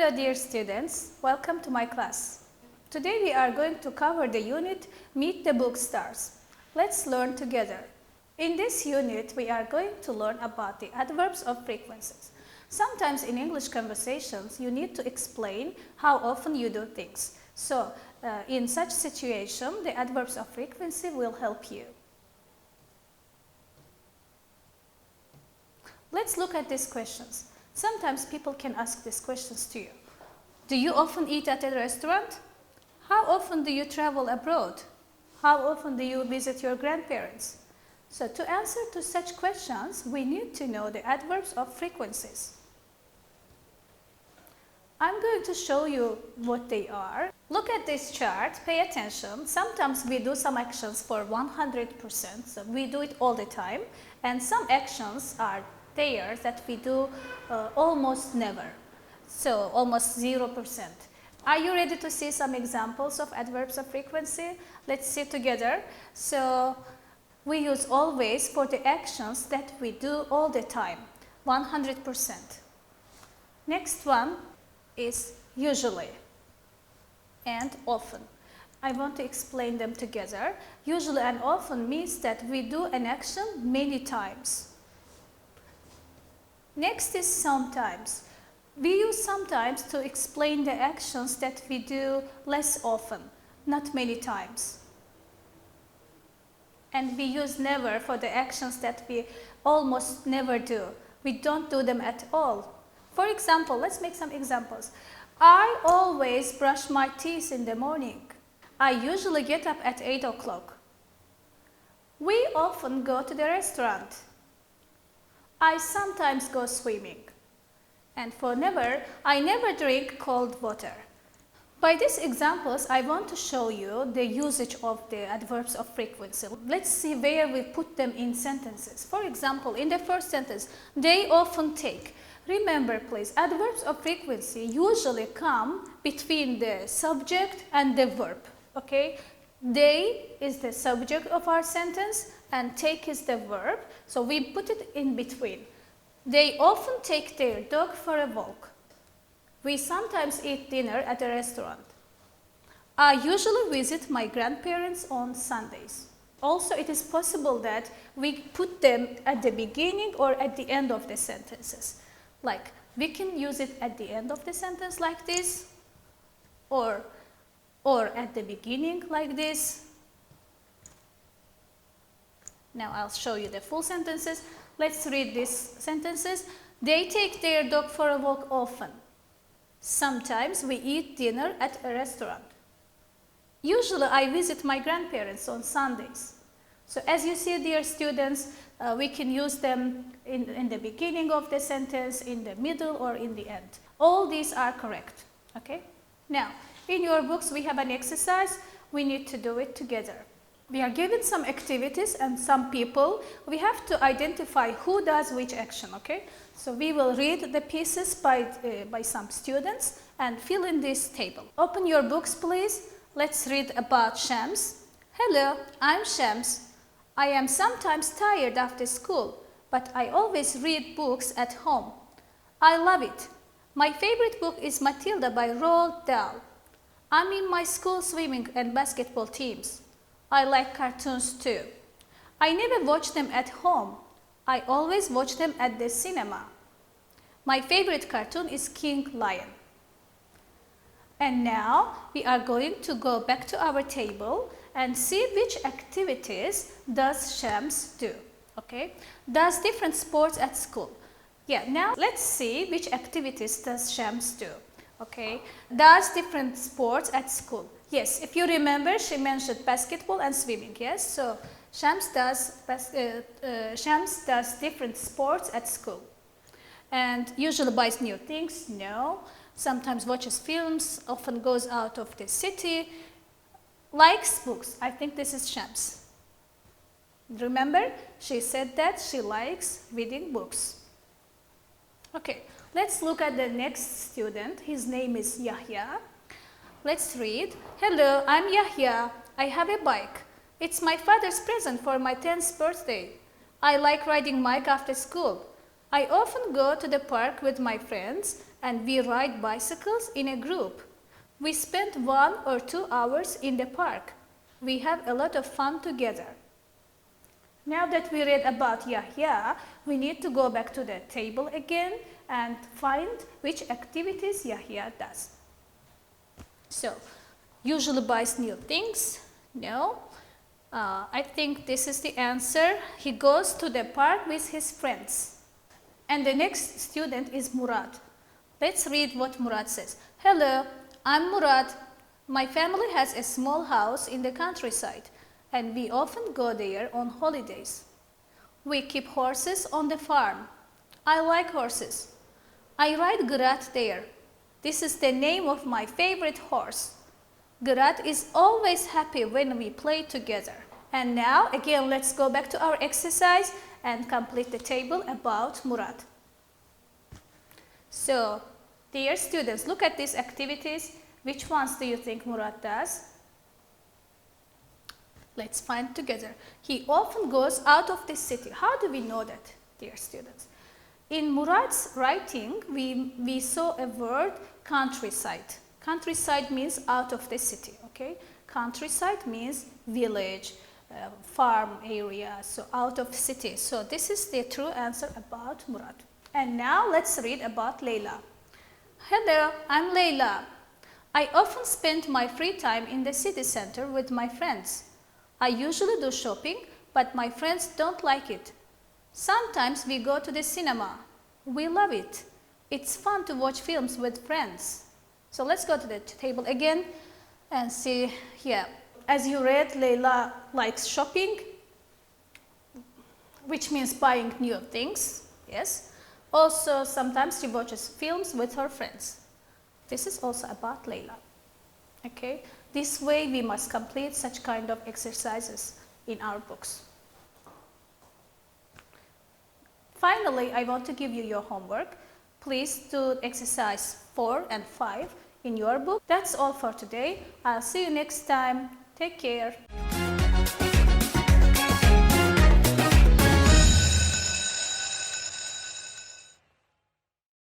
Hello dear students, welcome to my class. Today we are going to cover the unit Meet the Book Stars. Let's learn together. In this unit we are going to learn about the adverbs of frequencies. Sometimes in English conversations you need to explain how often you do things. So in such situation the adverbs of frequency will help you. Let's look at these questions. Sometimes people can ask these questions to you. Do you often eat at a restaurant? How often do you travel abroad? How often do you visit your grandparents? So to answer to such questions, we need to know the adverbs of frequencies. I'm going to show you what they are. Look at this chart, pay attention. Sometimes we do some actions for 100%, so we do it all the time. And some actions are there that we do almost never, so almost 0%. Are you ready to see some examples of adverbs of frequency? Let's see together. So we use always for the actions that we do all the time, 100%. Next one is usually and often. I want to explain them together. Usually and often means that we do an action many times. Next is sometimes. We use sometimes to explain the actions that we do less often, not many times. And we use never for the actions that we almost never do. We don't do them at all. For example, let's make some examples. I always brush my teeth in the morning. I usually get up at 8 o'clock. We often go to the restaurant. I sometimes go swimming. And for never, I never drink cold water. By these examples, I want to show you the usage of the adverbs of frequency. Let's see where we put them in sentences. For example, in the first sentence, they often take. Remember please, adverbs of frequency usually come between the subject and the verb. Okay? They is the subject of our sentence and take is the verb. So we put it in between. They often take their dog for a walk. We sometimes eat dinner at a restaurant. I usually visit my grandparents on Sundays. Also, it is possible that we put them at the beginning or at the end of the sentences. Like, we can use it at the end of the sentence like this, or at the beginning like this. Now I'll show you the full sentences. Let's read these sentences. They take their dog for a walk often. Sometimes we eat dinner at a restaurant. Usually I visit my grandparents on Sundays. So as you see, dear students, we can use them in the beginning of the sentence, in the middle, or in the end. All these are correct. Okay? Now, in your books we have an exercise. We need to do it together. We are given some activities and some people. We have to identify who does which action, okay? So we will read the pieces by some students and fill in this table. Open your books, please. Let's read about Shams. Hello, I'm Shams. I am sometimes tired after school, but I always read books at home. I love it. My favorite book is Matilda by Roald Dahl. I'm in my school swimming and basketball teams. I like cartoons too. I never watch them at home. I always watch them at the cinema. My favorite cartoon is King Lion. And now we are going to go back to our table and see which activities does Shams do. Okay? Does different sports at school. Yeah, now let's see which activities does Shams do. Okay? Does different sports at school. Yes, if you remember, she mentioned basketball and swimming, yes? So Shams does different sports at school. And usually buys new things, no. Sometimes watches films, often goes out of the city. Likes books, I think this is Shams. Remember, she said that she likes reading books. Okay, let's look at the next student. His name is Yahya. Let's read. Hello, I'm Yahya. I have a bike. It's my father's present for my 10th birthday. I like riding bike after school. I often go to the park with my friends and we ride bicycles in a group. We spend 1 or 2 hours in the park. We have a lot of fun together. Now that we read about Yahya, we need to go back to the table again and find which activities Yahya does. So, usually buys new things? No. I think this is the answer. He goes to the park with his friends. And the next student is Murad. Let's read what Murad says. Hello, I'm Murad. My family has a small house in the countryside and we often go there on holidays. We keep horses on the farm. I like horses. I ride Grat there. This is the name of my favorite horse. Grat is always happy when we play together. And now again let's go back to our exercise and complete the table about Murad. So, dear students, look at these activities. Which ones do you think Murad does? Let's find together. He often goes out of the city. How do we know that, dear students? In Murad's writing, we saw a word countryside. Countryside means out of the city, okay? Countryside means village, farm area, so out of city. So this is the true answer about Murad. And now let's read about Layla. Hello, I'm Layla. I often spend my free time in the city center with my friends. I usually do shopping, but my friends don't like it. Sometimes we go to the cinema. We love it. It's fun to watch films with friends. So let's go to the table again and see here. As you read, Layla likes shopping, which means buying new things, yes. Also, sometimes she watches films with her friends. This is also about Layla, okay. This way we must complete such kind of exercises in our books. Finally, I want to give you your homework. Please do exercise 4 and 5 in your book. That's all for today. I'll see you next time. Take care.